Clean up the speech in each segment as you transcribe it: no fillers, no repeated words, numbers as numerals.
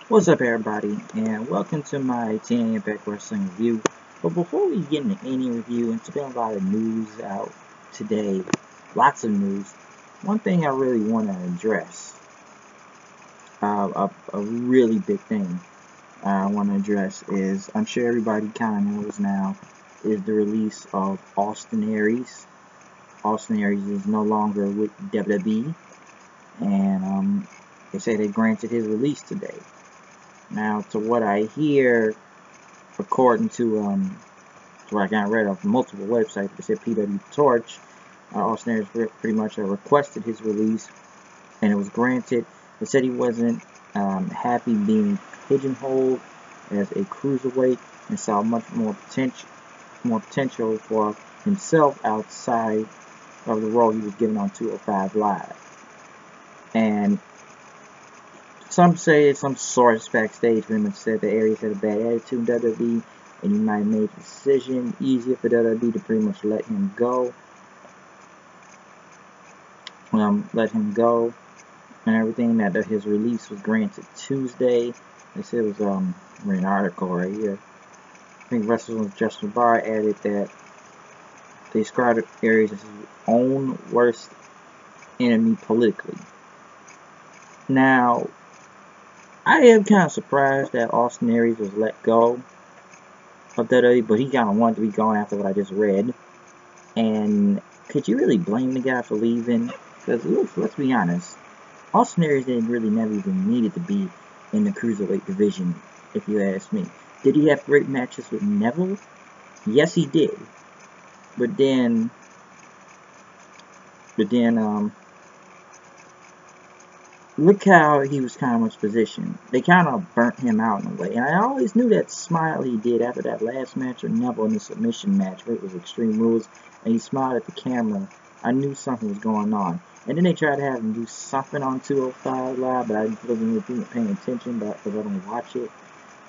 What's up, everybody, and welcome to my TNA Impact Wrestling review. But before we get into any review, and it's been a lot of news out today, lots of news, one thing I really want to address, a really big thing I want to address is, I'm sure everybody kind of knows now, is the release of Austin Aries. Austin Aries is no longer with WWE, and they say they granted his release today. Now, to what I hear, according to what I got read off multiple websites, they said PW Torch, Austin Aries pretty much requested his release, and it was granted. They said he wasn't happy being pigeonholed as a cruiserweight and saw much more potential for himself outside of the role he was given on 205 Live. And some source backstage pretty much said that Aries had a bad attitude in WWE, and he might make the decision easier for WWE to pretty much let him go. And everything. That his release was granted Tuesday. They said it was an article right here. I think Wrestling Justin Barr added that they described Aries as his own worst enemy politically. Now, I am kind of surprised that Austin Aries was let go of WWE, but he kind of wanted to be gone after what I just read. And could you really blame the guy for leaving? Because let's be honest, Austin Aries never even needed to be in the cruiserweight division, if you ask me. Did he have great matches with Neville? Yes, he did. But then, look how he was kind of much positioned. They kind of burnt him out in a way. And I always knew that smile he did after that last match with Neville in the submission match where it was Extreme Rules, and he smiled at the camera. I knew something was going on. And then they tried to have him do something on 205 Live, but I wasn't really paying attention because I don't watch it.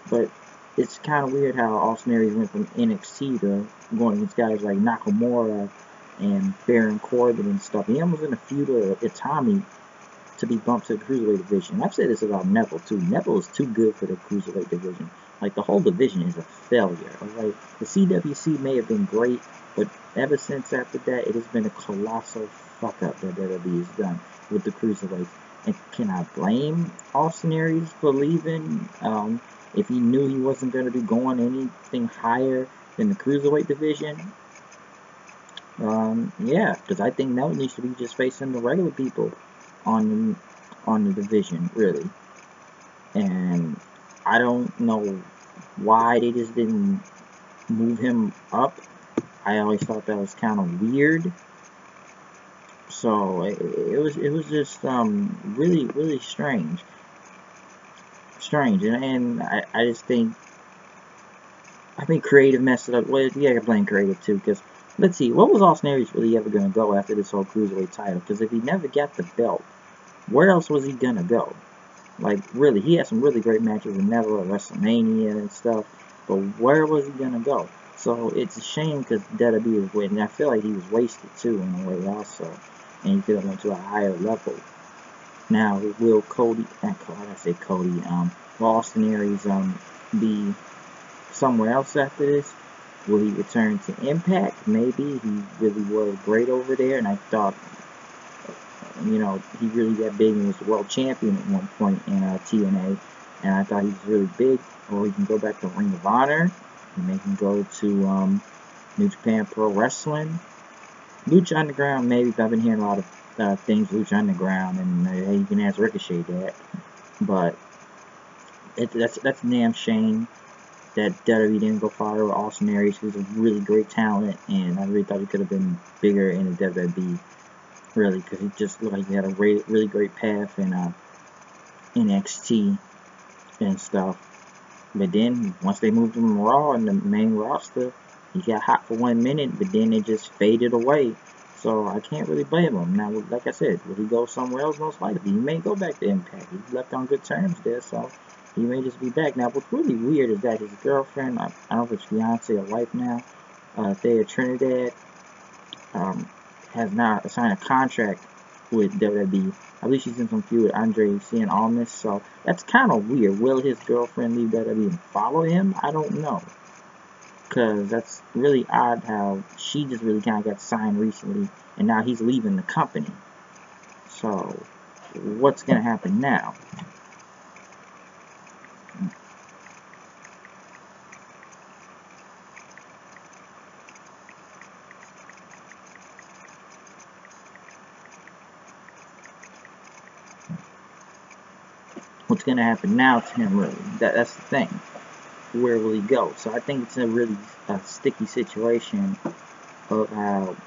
But it's kind of weird how Austin Aries went from NXT to going against guys like Nakamura and Baron Corbin and stuff. He almost in a feud with Itami to be bumped to the cruiserweight division. I've said this about Neville too. Neville is too good for the cruiserweight division. Like, the whole division is a failure. Like, the CWC may have been great, but ever since after that, it has been a colossal fuck up that WWE has done with the cruiserweights. And can I blame Austin Aries for leaving? If he knew he wasn't going to be going anything higher than the cruiserweight division? Yeah, because I think Neville needs to be just facing the regular people on the division, really. And I don't know why they just didn't move him up. I always thought that was kind of weird. So it was just really strange. And I just think creative messed it up. Well, yeah, I can blame creative too, because let's see, what was Austin Aries really ever going to go after this whole cruiserweight title? Because if he never got the belt, where else was he going to go? Like, really, he had some really great matches with Neville at WrestleMania and stuff, but where was he going to go? So it's a shame because WWE was waiting. I feel like he was wasted too in a way also, and he could have went to a higher level. Now, will Austin Aries be somewhere else after this? Will he return to Impact? Maybe. He really was great over there, and I thought, he really got big and was the world champion at one point in TNA, and I thought he was really big. Or he can go back to Ring of Honor, and they can go to New Japan Pro Wrestling. Lucha Underground, maybe. I've been hearing a lot of things Lucha Underground, and you can ask Ricochet that. But that's a damn shame that WWE didn't go farther with Austin Aries. He's a really great talent, and I really thought he could have been bigger in the WWE, really, because he just looked like he had a really great path in NXT and stuff. But then, once they moved him to Raw and the main roster, he got hot for 1 minute, but then it just faded away. So I can't really blame him. Now, like I said, will he go somewhere else? Most likely. He may go back to Impact. He left on good terms there, so he may just be back. Now, what's really weird is that his girlfriend, I don't know if it's fiance or wife now, Thea Trinidad, has now signed a contract with WWE. I believe she's in some feud with Andre Cien Almas, so that's kind of weird. Will his girlfriend leave WWE and follow him? I don't know. Because that's really odd how she just really kind of got signed recently, and now he's leaving the company. So, what's going to happen now? What's going to happen now to him, really? That's the thing. Where will he go? So I think it's a really sticky situation of how,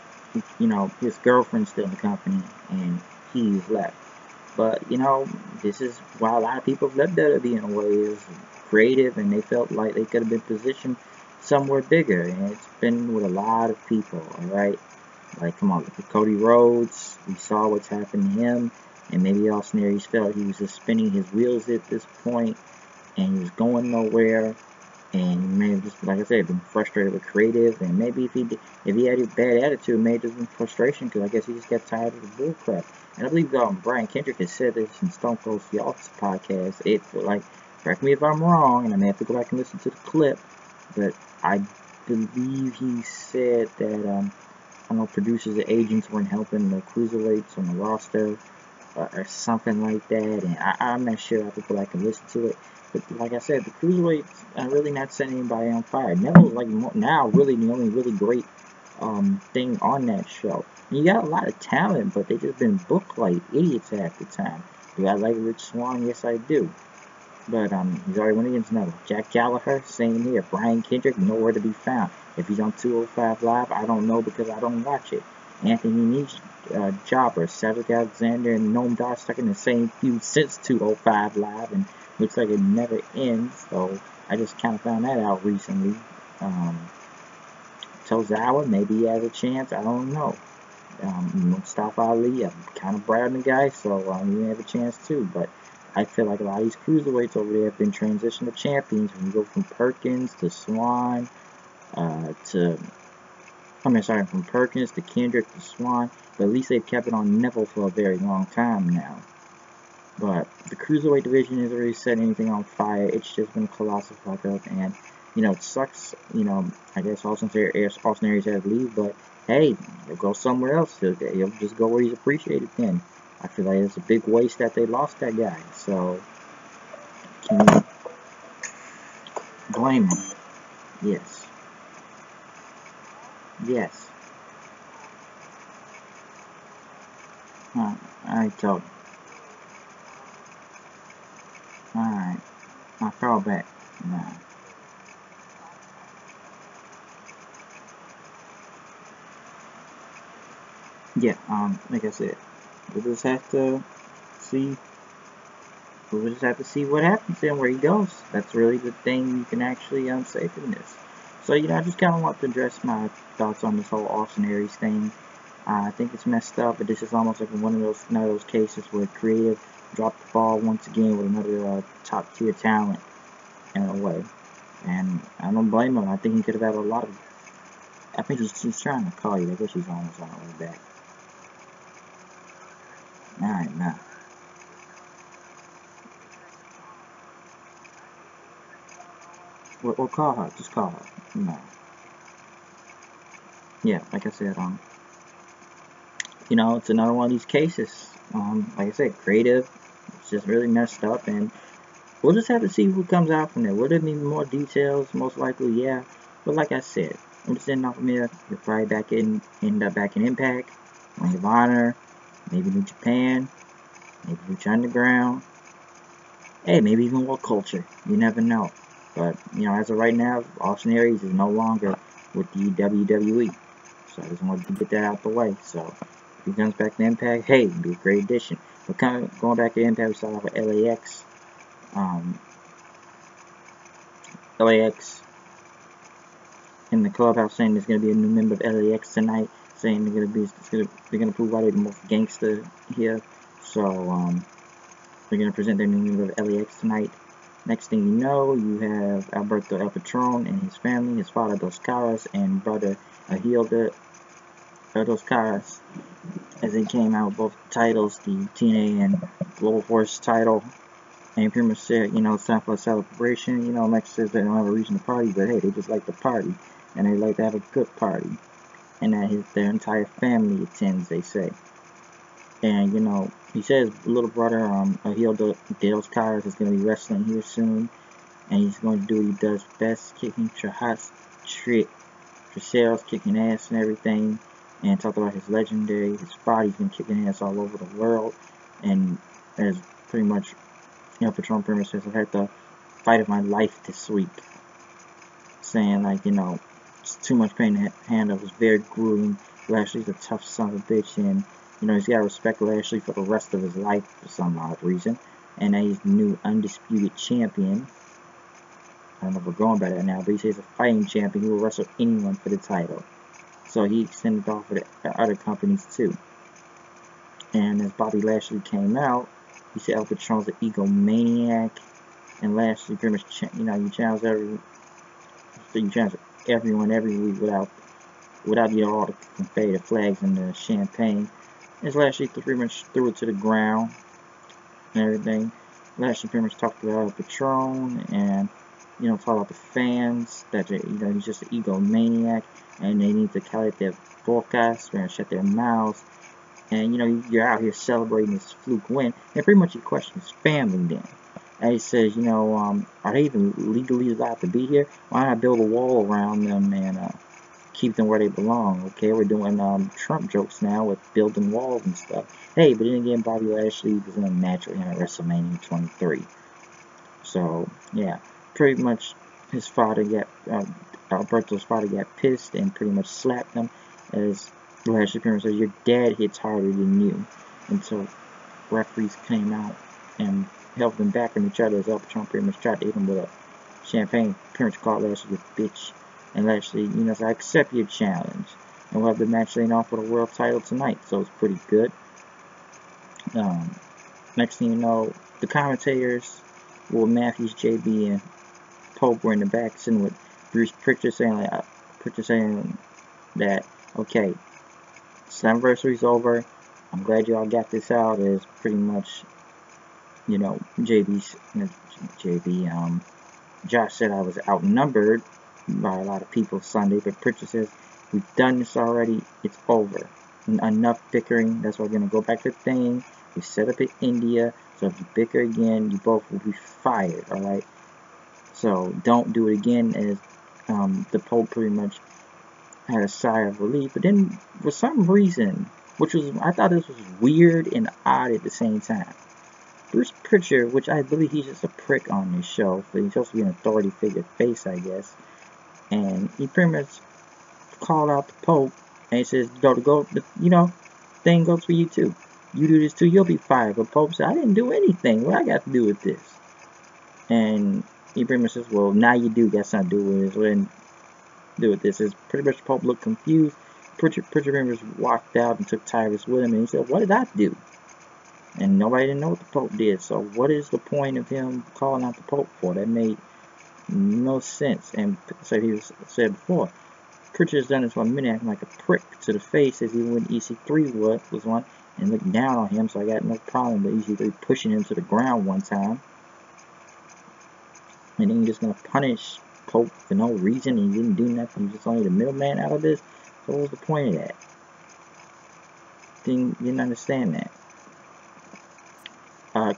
his girlfriend's still in the company and he's left. But, this is why a lot of people have left WWE in a way, is creative, and they felt like they could have been positioned somewhere bigger. And it's been with a lot of people, alright? Like, come on, look at Cody Rhodes. We saw what's happened to him. And maybe Austin Aries felt he was just spinning his wheels at this point, and he was going nowhere. And maybe just, like I said, been frustrated with creative, and maybe if he had a bad attitude, maybe just been frustration, because I guess he just got tired of the bull crap. And I believe Brian Kendrick has said this in Stone Cold Steve Austin's podcast. It, like, correct me if I'm wrong, and I may have to go back and listen to the clip, but I believe he said that I don't know, producers and agents weren't helping the cruiserweights on the roster, or something like that. And I'm not sure. I have to go back and listen to it. But like I said, the cruiserweights are really not setting anybody on fire. Neville's like now really the only really great thing on that show. And you got a lot of talent, but they just been booked like idiots half the time. Do I like Rich Swann? Yes, I do. But he's already won against Neville. Jack Gallagher, same here. Brian Kendrick, nowhere to be found. If he's on 205 Live, I don't know because I don't watch it. Anthony Neach, Jobber, Cedric Alexander, and Noam Dar stuck in the same feud since 205 Live, and looks like it never ends. So I just kind of found that out recently. Tozawa, maybe he has a chance. I don't know. Mustafa Ali, I'm kind of bribing the guy, so he may have a chance too. But I feel like a lot of these cruiserweights over there have been transitioned to champions. When you go from Perkins to Swan from Perkins to Kendrick to Swan, but at least they've kept it on Neville for a very long time now. But the cruiserweight division hasn't really set anything on fire. It's just been a colossal fuck up, and it sucks. I guess Austin Aries had to leave, but hey, he'll go somewhere else. He'll just go where he's appreciated then. I feel like it's a big waste that they lost that guy. So, can you blame him? Yes. Yes. I told him. Alright. I'll call back. Nah. Yeah, like I said, we'll just have to see what happens and where he goes. That's really the thing you can actually say from this. So, I just kind of want to address my thoughts on this whole Austin Aries thing. I think it's messed up, but this is almost like one of those cases where creative dropped the ball once again with another top tier talent in a way. And I don't blame him. I think he could have had a lot of. I think she's trying to call you. I guess she's almost on her way back. Alright, nah. We'll call her. Just call her. No. Yeah, like I said, it's another one of these cases. Like I said, creative. It's just really messed up, and we'll just have to see who comes out from there. Will there be more details? Most likely, yeah. But like I said, I'm just ending off from here. You'll probably end up back in Impact, Ring of Honor, maybe New Japan, maybe Lucha Underground. Hey, maybe even World Culture. You never know. But, as of right now, Austin Aries is no longer with the WWE. So I just wanted to get that out the way. So if he comes back to Impact, hey, it'd be a great addition. But going back to Impact, we started off with LAX. LAX in the clubhouse saying there's going to be a new member of LAX tonight, saying they're going to prove why they're the most gangster here. So they're going to present their new member of LAX tonight. Next thing you know, you have Alberto El Patron and his family, his father Dos Caras and brother Ahilda Dos Caras as they came out with both titles, the TNA and Global Force title. And he pretty much said, it's time for a celebration. Mex says they don't have a reason to party, but hey, they just like to party. And they like to have a good party. And that their entire family attends, they say. And, he says little brother, Heel Dale's Cars is going to be wrestling here soon. And he's going to do what he does best, kicking sales, kicking ass and everything. And talked about his legendary, his fight. He's been kicking ass all over the world. And as pretty much, Patron pretty much says, I had the fight of my life this week. Saying, it's too much pain to handle. It was very grueling. Lashley's a tough son of a bitch. And, he's got to respect Lashley for the rest of his life for some odd reason. And that he's the new undisputed champion. I don't know if we're going by that now, but he says a fighting champion who will wrestle anyone for the title. So he extended off for the other companies too. And as Bobby Lashley came out, he said El Patron's an egomaniac, and Lashley pretty much, you challenge everyone every week without all the confetti, the flags, and the champagne. As Lashley pretty much threw it to the ground and everything. Lashley pretty much talked about El Patron and talk about the fans that he's just an egomaniac and they need to calculate their forecasts and shut their mouths. And you're out here celebrating this fluke win, and pretty much he questions his family then. And he says, are they even legally allowed to be here? Why not build a wall around them and keep them where they belong? Okay, we're doing Trump jokes now with building walls and stuff. Hey, but then again, Bobby Lashley was in a match with him at WrestleMania 23. So yeah, pretty much his father Alberto's father got pissed and pretty much slapped him as Lashley pretty much said, your dad hits harder than you. Until referees came out and helped them back from each other as El Patron pretty much tried to hit him with a champagne. Pretty much called Lashley a bitch. And Lashley, said, I accept your challenge. And we'll have the match laying off for the world title tonight. So it's pretty good. Next thing you know, the commentators, Matthews, JB, and Pope were in the back sitting with Bruce Pritchard saying that, okay, Slammiversary's over. I'm glad you all got this out. As pretty much, Josh said I was outnumbered by a lot of people Sunday, but Pritchard says, we've done this already. It's over. Enough bickering. That's why we're going to go back to the thing. We set up in India. So if you bicker again, you both will be fired, alright? So don't do it again, as the Pope pretty much had a sigh of relief. But then, for some reason, I thought this was weird and odd at the same time, Bruce Pritchard, which I believe he's just a prick on this show, but he's supposed to be an authority figure face, I guess, and he pretty much called out the Pope, and he says, thing goes for you too. You do this too, you'll be fired. But Pope said, I didn't do anything. What I got to do with this? And he pretty much says, well, now you do got something to do with this. What didn't do with this? Is pretty much Pope looked confused. Pritchard pretty much walked out and took Tyrus with him, and he said, what did I do? And nobody didn't know what the Pope did. So what is the point of him calling out the Pope for? That made no sense. And so he said before, Pritchard's done this for a minute, acting like a prick to the face, as even when EC3 was one, and looked down on him. So I got no problem with EC3 pushing him to the ground one time. And then you're just going to punish Pope for no reason, and he didn't do nothing. He's just only the middleman out of this. So what was the point of that? Didn't understand that.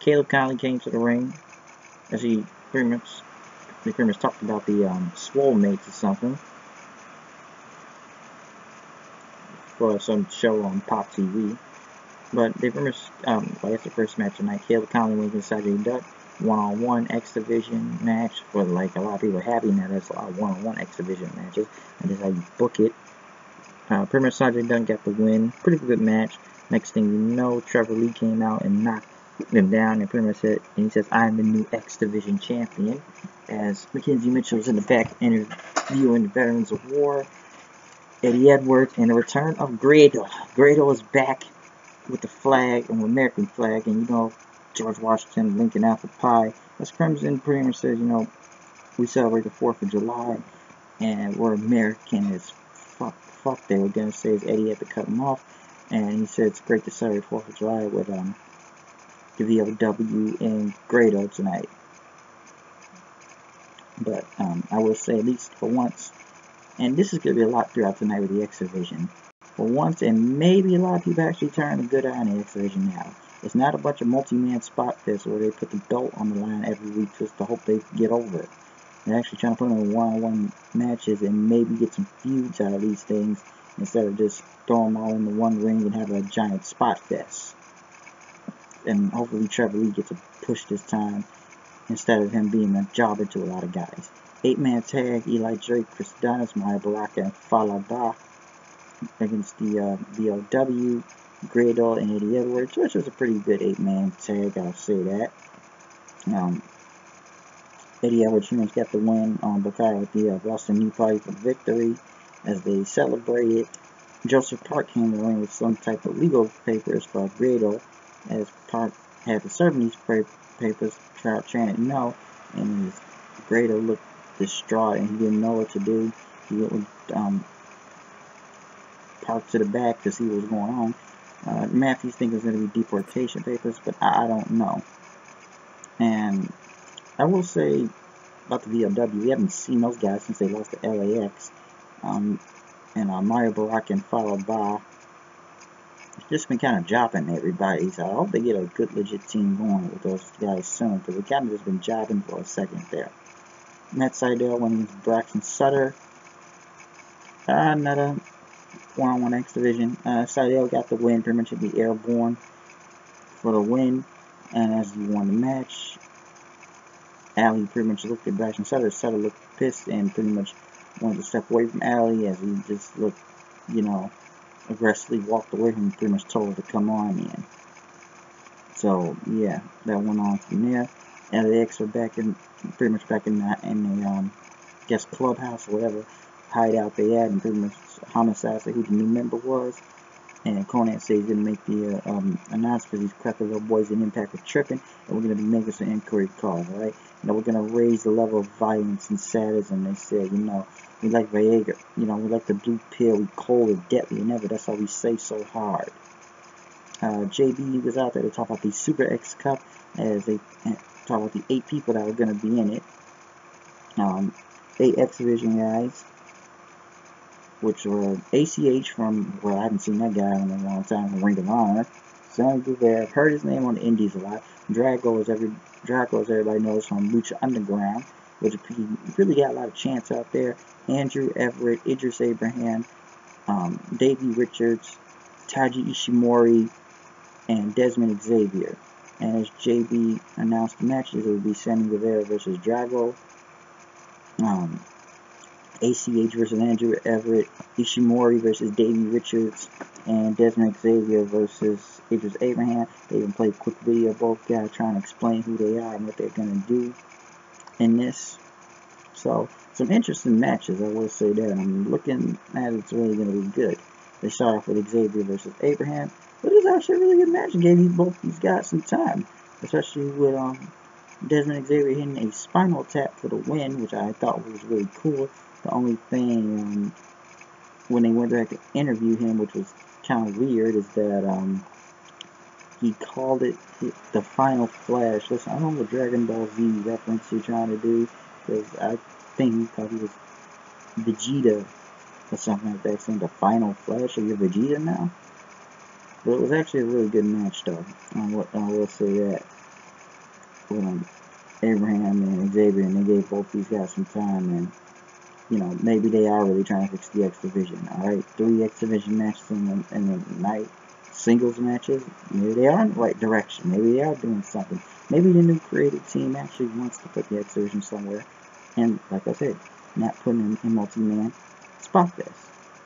Caleb Conley came to the ring, as they pretty much talked about the swole mates or something for some show on Pop TV. But they pretty much, that's the first match tonight. Caleb Conley wins inside the Duck one-on-one X Division match. For like a lot of people are happy now there's a lot of one-on-one X Division matches, and that's how you book it. Pretty much Sanjay Dutt got the win. Pretty good match. Next thing you know, Trevor Lee came out and knocked him down and pretty much said, and he says, I am the new X Division champion. As Mackenzie Mitchell was in the back interviewing the Veterans of War, Eddie Edwards, and the return of Grado. Grado is back with the flag, an American flag, and George Washington, Lincoln Apple Pie. As Crimson pretty much says, we celebrate the 4th of July, and we're American as fuck they were gonna say, as Eddie had to cut him off. and he said it's great to celebrate 4th of July with the VOW and Grado tonight. But I will say, at least for once, and this is going to be a lot throughout tonight with the X Division. For once, and maybe a lot of people actually turn a good eye on the X Division now. It's not a bunch of multi-man spot fists where they put the belt on the line every week just to hope they get over it. They're actually trying to put them in one-on-one matches and maybe get some feuds out of these things instead of just throwing them all into one ring and have a giant spot fest. And hopefully Trevor Lee gets a push this time instead of him being a jobber to a lot of guys. 8-man tag, Eli Drake, Chris Adonis, Maya Baraka, and Falaba against the VOW, Grado, and Eddie Edwards, which was a pretty good 8-man tag, I'll say that. Eddie Edwards pretty much got the win on Bakar with the Boston New Party for victory as they celebrated. Joseph Park came to the ring with some type of legal papers for Grado, as Park had to serve these papers. Trout chanted no, and Grado looked distraught and he didn't know what to do. He went with Park to the back to see what was going on. Matthews thinks it's going to be deportation papers, but I don't know. And I will say about the VOW, we haven't seen those guys since they lost to LAX. And Mario Baraka and Falaba just been kind of jobbing everybody, so I hope they get a good legit team going with those guys soon, because they kind of just been jobbing for a second there. Matt Sydal went against Braxton Sutter. Another one-on-one X Division. Sydal got the win, pretty much hit the airborne for the win, and as he won the match, Ali pretty much looked at Braxton Sutter. Sutter looked pissed and pretty much wanted to step away from Ali as he just looked, aggressively walked away from him, pretty much told her to come on in. So yeah, that went on from there. LAX were pretty much back in the guess clubhouse or whatever hideout they had, and pretty much Homicide said who the new member was, and Conan said he's gonna make the announcement because these cracker little boys in Impact are tripping, and we're gonna be making some inquiry calls, alright? We're gonna raise the level of violence and sadism. They said, we like Viagra, we like the blue pill, we cold and deadly and ever, that's why we say so hard. JB was out there to talk about the Super X Cup as they talk about the 8 people that were going to be in it. 8 X Division guys, which were ACH from, well, I haven't seen that guy in a long time, from Ring of Honor. Sammy Guevara, I've heard his name on the indies a lot. Drago, as everybody knows, from Lucha Underground, which he really got a lot of chance out there. Andrew Everett, Idris Abraham, Davey Richards, Taiji Ishimori, and Desmond Xavier. And as JB announced the matches, it would be Sammy Guevara versus Drago, ACH versus Andrew Everett, Ishimori versus Davey Richards, and Desmond Xavier versus Idris Abraham. They even played a quick video of both guys trying to explain who they are and what they're going to do in this. So, some interesting matches, I will say that. I'm looking at it's really going to be good. They start off with Xavier versus Abraham, but it was actually a really good match. It gave both these guys some time, especially with Desmond Xavier hitting a spinal tap for the win, which I thought was really cool. The only thing, when they went back to interview him, which was kind of weird, is that he called it the final flash. Listen, I don't know what Dragon Ball Z reference you're trying to do, because I think he thought he was Vegeta or something like that, saying the final flash, or you're Vegeta now? But it was actually a really good match, though. I will say that. With Abraham and Xavier, and they gave both these guys some time, and maybe they are really trying to fix the X Division. Alright, 3 X Division matches in the night, singles matches. Maybe they are in the right direction. Maybe they are doing something. Maybe the new creative team actually wants to put the X Division somewhere, and like I said, not putting in multi-man spot fest.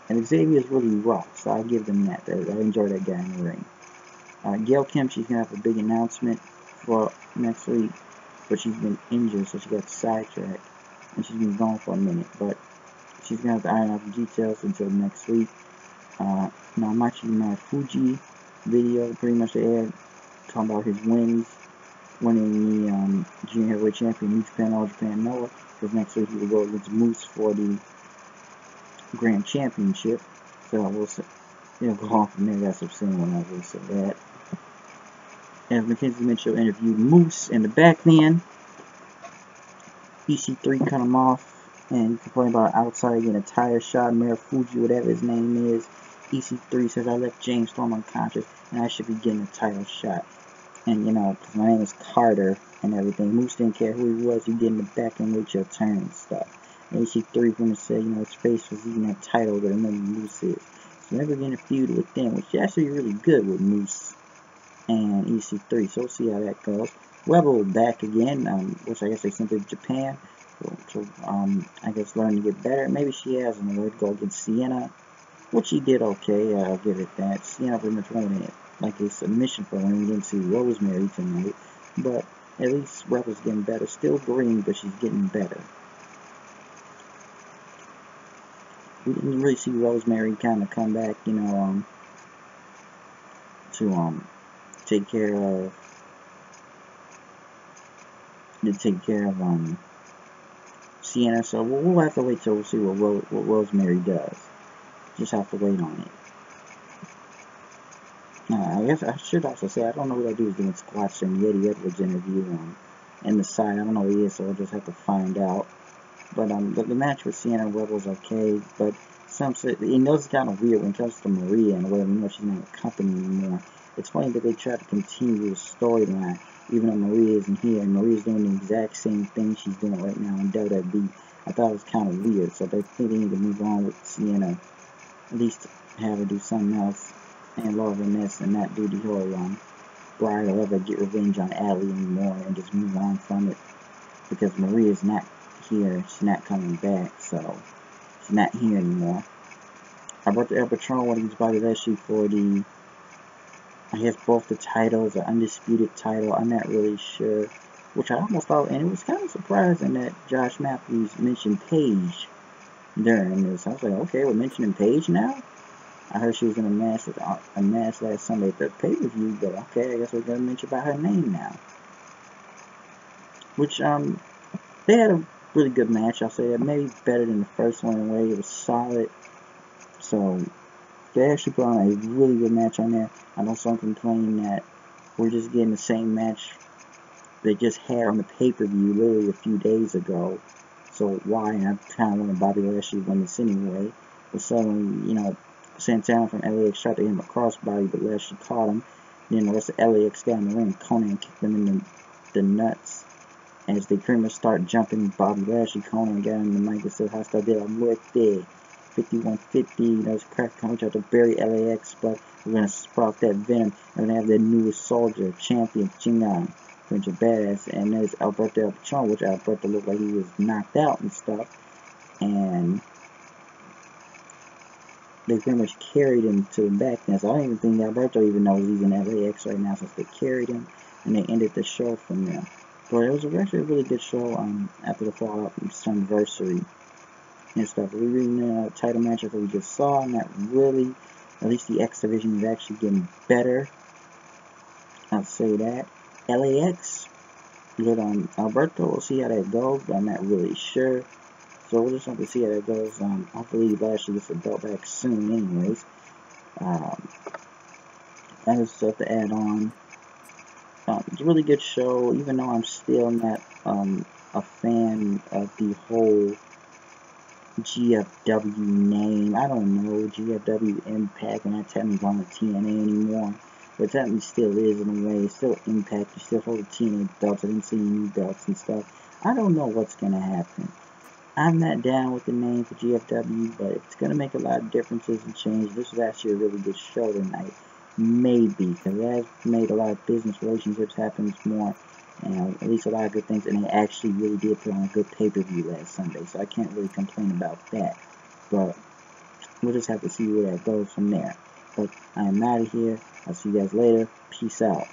And Xavier is really raw, so I'll give them that. I enjoy that guy in the ring. Gail Kim, she's going to have a big announcement for next week, but she's been injured, so she got sidetracked, and she's been gone for a minute, but she's going to have to iron out the details until next week. Now, Machi Fuji video, pretty much they had talking about his wins, winning the Junior Heavyweight Champion, New Japan, All Japan, Noah, because next week he will go against Moose for the Grand Championship. So we'll see. Go on from there. That's obscene when I will say that. As Mackenzie Mitchell interviewed Moose in the back then, EC3 cut him off and complained about outside getting a tire shot. Fuji, whatever his name is. EC3 says, I left James Storm unconscious and I should be getting a title shot. And, because my name is Carter and everything. Moose didn't care who he was. He get in the back and wait your turn and stuff. And EC3 going to say, his face was even that title that remember Moose is. So never getting a feud with them, which is actually really good with Moose and EC3. So we'll see how that goes. Rebel back again, which I guess they sent to Japan. So, I guess learn to get better. Maybe she has in the way to go against Sienna, which she did okay. I'll give it that. Sienna pretty much won it like a submission for her. We didn't see Rosemary tonight, but at least Rebel's getting better. Still green, but she's getting better. We didn't really see Rosemary kind of come back, to take care of Sienna. So we'll have to wait till we see what Rosemary does. Just have to wait on it. I guess I should also say I don't know what I do with doing squats and Yeti Edwards interview in the side. I don't know what he is, so we'll just have to find out. But the match with Sienna and Rebel is okay, but some say it's kind of weird when it comes to Maria and whatever. She's not a company anymore. It's funny that they try to continue the storyline, even though Maria isn't here, and Maria's doing the exact same thing she's doing right now in WWE. I thought it was kind of weird, so they think they need to move on with Sienna, at least have her do something else, and Laura Vanessa, and not do the whole Bride will ever get revenge on Allie anymore, and just move on from it, because Maria's not here, she's not coming back, so she's not here anymore. Alberto El Patron when he was Bobby Lashley for the, I guess both the titles, the undisputed title, I'm not really sure, which I almost thought, and it was kind of surprising that Josh Matthews mentioned Paige during this. I was like, okay, we're mentioning Paige now? I heard she was in a match last Sunday at the pay-per-view, but okay, I guess we're going to mention about her name now. Which, they had a really good match, I'll say that. Maybe better than the first one in a way. It was solid. So, they actually put on a really good match on there. I know some complaining that we're just getting the same match they just had on the pay-per-view literally a few days ago. So, why? And I kind of wanted Bobby Lashley to win this anyway. But suddenly, Santana from LAX tried to hit him a crossbody, but Lashley caught him. Then the rest of LAX got in the ring. Conan kicked them in the nuts. As they pretty much start jumping Bobby Lashley, Conan got in the mic and said, "Hasta de la muerte." 5150, those crack coming out to bury LAX, but we're going to sprout that venom. We're going to have the newest soldier, champion, Chingon, Prince of Badass. And there's Alberto El Patron, which Alberto looked like he was knocked out and stuff. And they pretty much carried him to the back now. So I don't even think Alberto even knows he's in LAX right now, since they carried him and they ended the show from there. But it was actually a really good show after the Fallout anniversary and stuff. We're reading the title match that we just saw, and that really, at least the X division is actually getting better. I'll say that. LAX, good on Alberto. We'll see how that goes, but I'm not really sure. So we'll just have to see how that goes. Hopefully Lashley gets the belt back soon anyways. That is stuff to add on. It's a really good show, even though I'm still not a fan of the whole GFW name. I don't know, GFW Impact, and not technically on the TNA anymore, but technically still is in a way. It's still Impact, you still hold the TNA belts. I didn't see any new belts and stuff. I don't know what's going to happen. I'm not down with the name for GFW, but it's going to make a lot of differences and change. This was actually a really good show tonight. Maybe, because it has made a lot of business relationships happen more, and at least a lot of good things, and they actually really did put on a good pay-per-view last Sunday, so I can't really complain about that. But we'll just have to see where that goes from there. But I am out of here. I'll see you guys later. Peace out.